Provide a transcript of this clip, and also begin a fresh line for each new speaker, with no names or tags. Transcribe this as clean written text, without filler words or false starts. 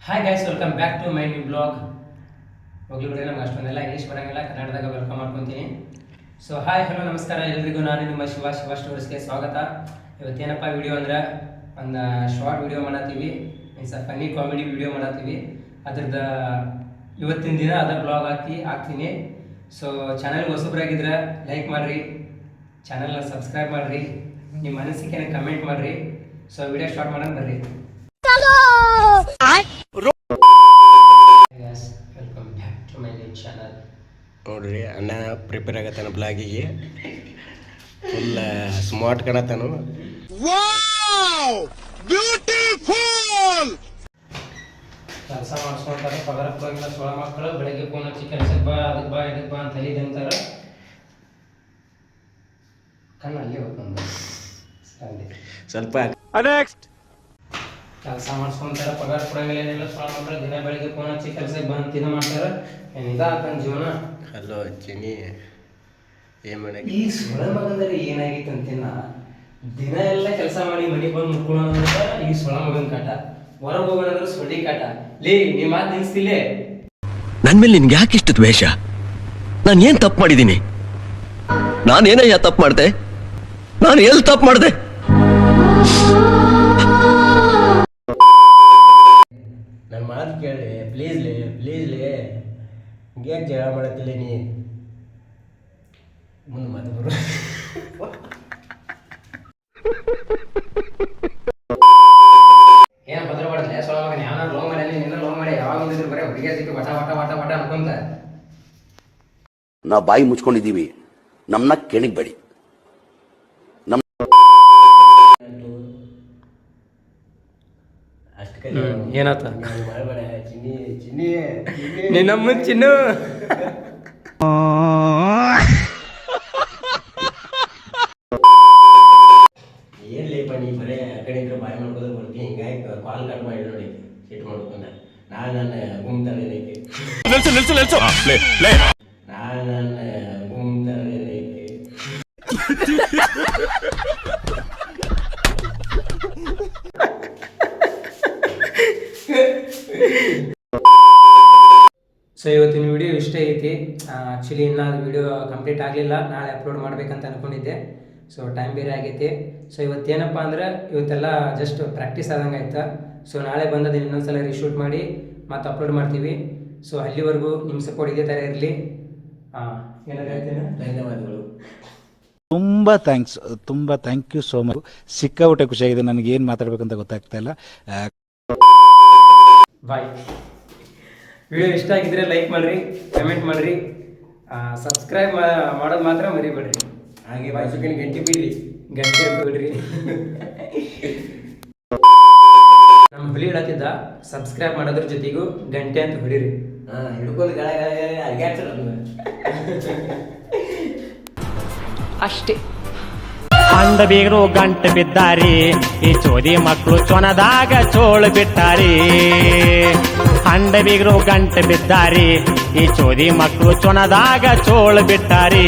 Hi guys, welcome back to my new blog. ಹೋಗ್ಲಿ ಬಿಡ್ರಿ, ನಮ್ಗೆ ಅಷ್ಟೊಂದೆಲ್ಲ ಇಂಗ್ಲೀಷ್ ಬರೋಂಗಿಲ್ಲ, ಕನ್ನಡದಾಗ ವೆಲ್ಕಮ್ ಮಾಡ್ಕೊತೀನಿ. ಸೊ ಹಾಯ್ ಹಲೋ ನಮಸ್ಕಾರ ಎಲ್ರಿಗೂ. ನಾನು ನಿಮ್ಮ ಶಿವ ಸ್ಟೋರ್ಸ್ಗೆ ಸ್ವಾಗತ. ಇವತ್ತೇನಪ್ಪ ವಿಡಿಯೋ ಅಂದ್ರೆ ಒಂದು ಶಾರ್ಟ್ ವಿಡಿಯೋ ಮಾಡತ್ತೀವಿ, ಮೀನ್ಸ್ ಫನ್ನಿ ಕಾಮಿಡಿ ವಿಡಿಯೋ ಮಾಡತ್ತೀವಿ. ಅದ್ರದ್ದು ಇವತ್ತಿನ ದಿನ ಅದ ಬ್ಲಾಗ್ ಹಾಕ್ತೀನಿ. ಸೊ ಚಾನಲ್ಗೆ ಹೊಸಬ್ರಾಗಿದ್ರೆ ಲೈಕ್ ಮಾಡಿರಿ, ಚಾನಲ್ನ ಸಬ್ಸ್ಕ್ರೈಬ್ ಮಾಡಿರಿ, ನಿಮ್ಮ ಮನಸ್ಸಿಗೆ ಕಮೆಂಟ್ ಮಾಡಿರಿ. ಸೊ ವಿಡಿಯೋ ಸ್ಟಾರ್ಟ್ ಮಾಡೋಣ ಬರ್ರಿ. Welcome back to my new channel.
ನೋಡ್ರಿ, ಅಣ್ಣ ಪ್ರಿಪೇರ್ ಆಗತ್ತಾನ ಬ್ಲಾಗಿಗೆ. ಫುಲ್ ಸ್ಮಾರ್ಟ್ ಕಾಣತ್ತಾನು.
ಕೆಲಸ ಮಾಡಿಸ್ಕೊಂತಾರೆ, ಪಗಾರ ಕೊಡೋಂಗಿಲ್ಲ ಸೊಳ ಮಕ್ಕಳು. ಬೆಳಗ್ಗೆ ಫೋನ್ ಹಚ್ಚಿ ಕೆಲಸಕ್ಕೆ ಬಾ, ಅದಕ್ಕೆ ಬಾ, ಇದಕ್ಕೆ ಬಾ ಅಂತ ಹೇಳಿದೆ ಅಂತಾರೆ. ಕಣ್ಣು ಅಲ್ಲೇ ಹೋಗ್ತಂದು
ಸ್ವಲ್ಪ
ಕೆಲಸ ಮಾಡಿಸ್ಕೊಂತಾರೆ, ಪಗಾರ ಕೊಡೋಂಗಿಲ್ಲ, ಏನಿಲ್ಲ. ಸೊಳ ಮಕ್ಕಳು ದಿನ ಬೆಳಗ್ಗೆ ಫೋನ್ ಹಚ್ಚಿ ಕೆಲಸಕ್ಕೆ ಬಂದು ತಿನ್ನ ಮಾಡ್ತಾರೆ. ಇದಾಗ್ತಾನ ಜೀವನ.
ಹಲೋ ಚಿನಿ, ಏನು ಮಾಡಕ್ಕೆ
ಈ ಸೊಳ ಮಗಂದ್ರೆ ಏನಾಗಿತ್ತು ಅಂತಿನ್ನ, ದಿನ ಎಲ್ಲ ಕೆಲಸ ಮಾಡಿ ಮನೆಗೆ ಬಂದು ಮುಟ್ಕೊಳ್ಳೋದಂದ್ರೆ ಈ ಸೊಳ ಮಗನ ಕಾಟ. ಹೊರಗೆ ಹೋಗೋಣಂದ್ರೆ ಸೊಳ್ಳಿ ಕಾಟ. ಲೇ, ನಿಮ್ಮ ಮಾತು ನಿಲ್ಸ್ತಿಲ್ಲೇ.
ನನ್ ಮೇಲೆ ನಿನ್ಗೆ ಯಾಕೆ ಇಷ್ಟು ದ್ವೇಷ? ನಾನು ಏನ್ ತಪ್ಪು ಮಾಡಿದ್ದೀನಿ? ನಾನೇನಯ್ಯ ತಪ್ಪು ಮಾಡ್ದೆ? ನಾನು ಎಲ್ಲಿ ತಪ್ಪು ಮಾಡ್ದೆ?
ನನ್ನ ಮಾತು ಕೇಳಿ ಪ್ಲೀಸ್ಲೇ. ಹಿಂಗ್ಯಾಕೆ ಜಗಳ ಮಾಡತ್ತಿಲ್ಲ ನೀ? ಮುಂದೆ ಮಾತು ಬರು.
ಏನ ಭದ್ರ ಮಾಡಲ್ಲ ಸೊಳ ಮಗನ. ಯಾವ ಲೋ ಮಾಡಿ ನಿನ್ನ ಲೋ ಮಾಡಿ ಯಾವಾಗ ಬಂದಿದ್ರು ಬರೀ ಹುಡುಗಿಯ ಸಿಕ್ಕಿ ವಟ ವಟ ವಟ ವಟ ಅನ್ಕೊಂತ.
ನಾವು ಬಾಯಿ ಮುಚ್ಕೊಂಡಿದ್ದೀವಿ, ನಮ್ಮನ್ನ ಕೆಣಿಗ್ಬೇಡಿ.
ಅಷ್ಟು ಕೈ
ಏನಾತ
ಮಾಡಬೇಡ ಚಿನ್ನಿ.
ನಿನ್ನಮ್ಮ ಚಿನ್ನು.
ಏನ್ ಲೇಪ ನೀ ಬರೇ ಆ ಕಡೆ ಇದ್ರೆ ಬಾಯಿ ಮಾಡ್ಕೋದ್ರೆ ಬರ್ತೀನಿ. ಹಿಂಗಾಗಿ ಕಾಲ್ ಕಟ್ ಮಾಡಿ ನೋಡಿ, ಸಿಟ್ಟು ಮಾಡ್ಕೊಂಡ. ನನ್ನ ಗುಮ್ತಾಳೆ ನನ್ನ ಗುಮ್ತಾಳೆ.
ಸೊ ಇವತ್ತಿನ ವಿಡಿಯೋ ಇಷ್ಟ ಐತಿ. ಆ್ಯಕ್ಚುಲಿ ಇನ್ನೂ ಅದು ವಿಡಿಯೋ ಕಂಪ್ಲೀಟ್ ಆಗಲಿಲ್ಲ, ನಾಳೆ ಅಪ್ಲೋಡ್ ಮಾಡ್ಬೇಕಂತ ಅನ್ಕೊಂಡಿದ್ದೆ. ಸೊ ಟೈಮ್ ಬೇರೆ ಆಗೈತಿ. ಸೊ ಇವತ್ತೇನಪ್ಪ ಅಂದ್ರೆ ಇವತ್ತೆಲ್ಲ ಜಸ್ಟ್ ಪ್ರಾಕ್ಟೀಸ್ ಆದಂಗೆ ಆಯ್ತಾ. ಸೊ ನಾಳೆ ಬಂದದ್ದು ಇನ್ನೊಂದ್ಸಲ ರೀಶೂಟ್ ಮಾಡಿ ಮತ್ತೆ ಅಪ್ಲೋಡ್ ಮಾಡ್ತೀವಿ. ಸೊ ಅಲ್ಲಿವರೆಗೂ ನಿಮ್ಮ ಸಪೋರ್ಟ್ ಇದೇ ಥರ ಇರಲಿ. ಏನಾದ್ರು ಹೇಳ್ತೀನಿ,
ಧನ್ಯವಾದಗಳು.
ತುಂಬ ಥ್ಯಾಂಕ್ ಯು ಸೋ ಮಚ್. ಸಿಕ್ಕಾಬಿಟ್ಟೆ ಖುಷಿಯಾಗಿದೆ. ನನಗೆ ಏನು ಮಾತಾಡ್ಬೇಕಂತ ಗೊತ್ತಾಗ್ತಾ ಇಲ್ಲ.
ಬಾಯ್. ವಿಡಿಯೋ ಇಷ್ಟ ಆಗಿದ್ರೆ ಲೈಕ್ ಮಾಡಿರಿ, ಕಮೆಂಟ್ ಮಾಡಿರಿ, ಸಬ್ಸ್ಕ್ರೈಬ್ ಮಾಡೋದು ಮಾತ್ರ ಮರಿಬೇಡ್ರಿ.
ಹಾಗೆ ಬಾಯ್ಸುಕಿನ ಗಂಟೆ ಬಿಡ್ರಿ,
ಗಂಟೆ ಅಂತ ಬಿಡ್ರಿ. ನಮ್ಮ ಹುಲಿ ಹೇಳತ್ತಿದ್ದ, ಸಬ್ಸ್ಕ್ರೈಬ್ ಮಾಡೋದ್ರ ಜೊತೆಗೂ ಗಂಟೆ ಅಂತ ಹೊಡಿರಿ.
ಹಿಡ್ಕೊಂಡು ಅಡ್ಗಾಡ್ತಾರ
ಅಷ್ಟೇ.
ಅಂಡ ಬೀಗರು ಗಂಟೆ ಬಿದ್ದಾರಿ, ಈ ಚೋದಿ ಮಕ್ಕಳು ಚೊನದಾಗ ಚೋಳು ಬಿಟ್ಟಾರಿ. ಅಂಡ ಬೀಗರು ಗಂಟೆ ಬಿದ್ದಾರಿ, ಈ ಚೋದಿ ಮಕ್ಕಳು ಚೊನದಾಗ ಚೋಳು ಬಿಟ್ಟಾರಿ.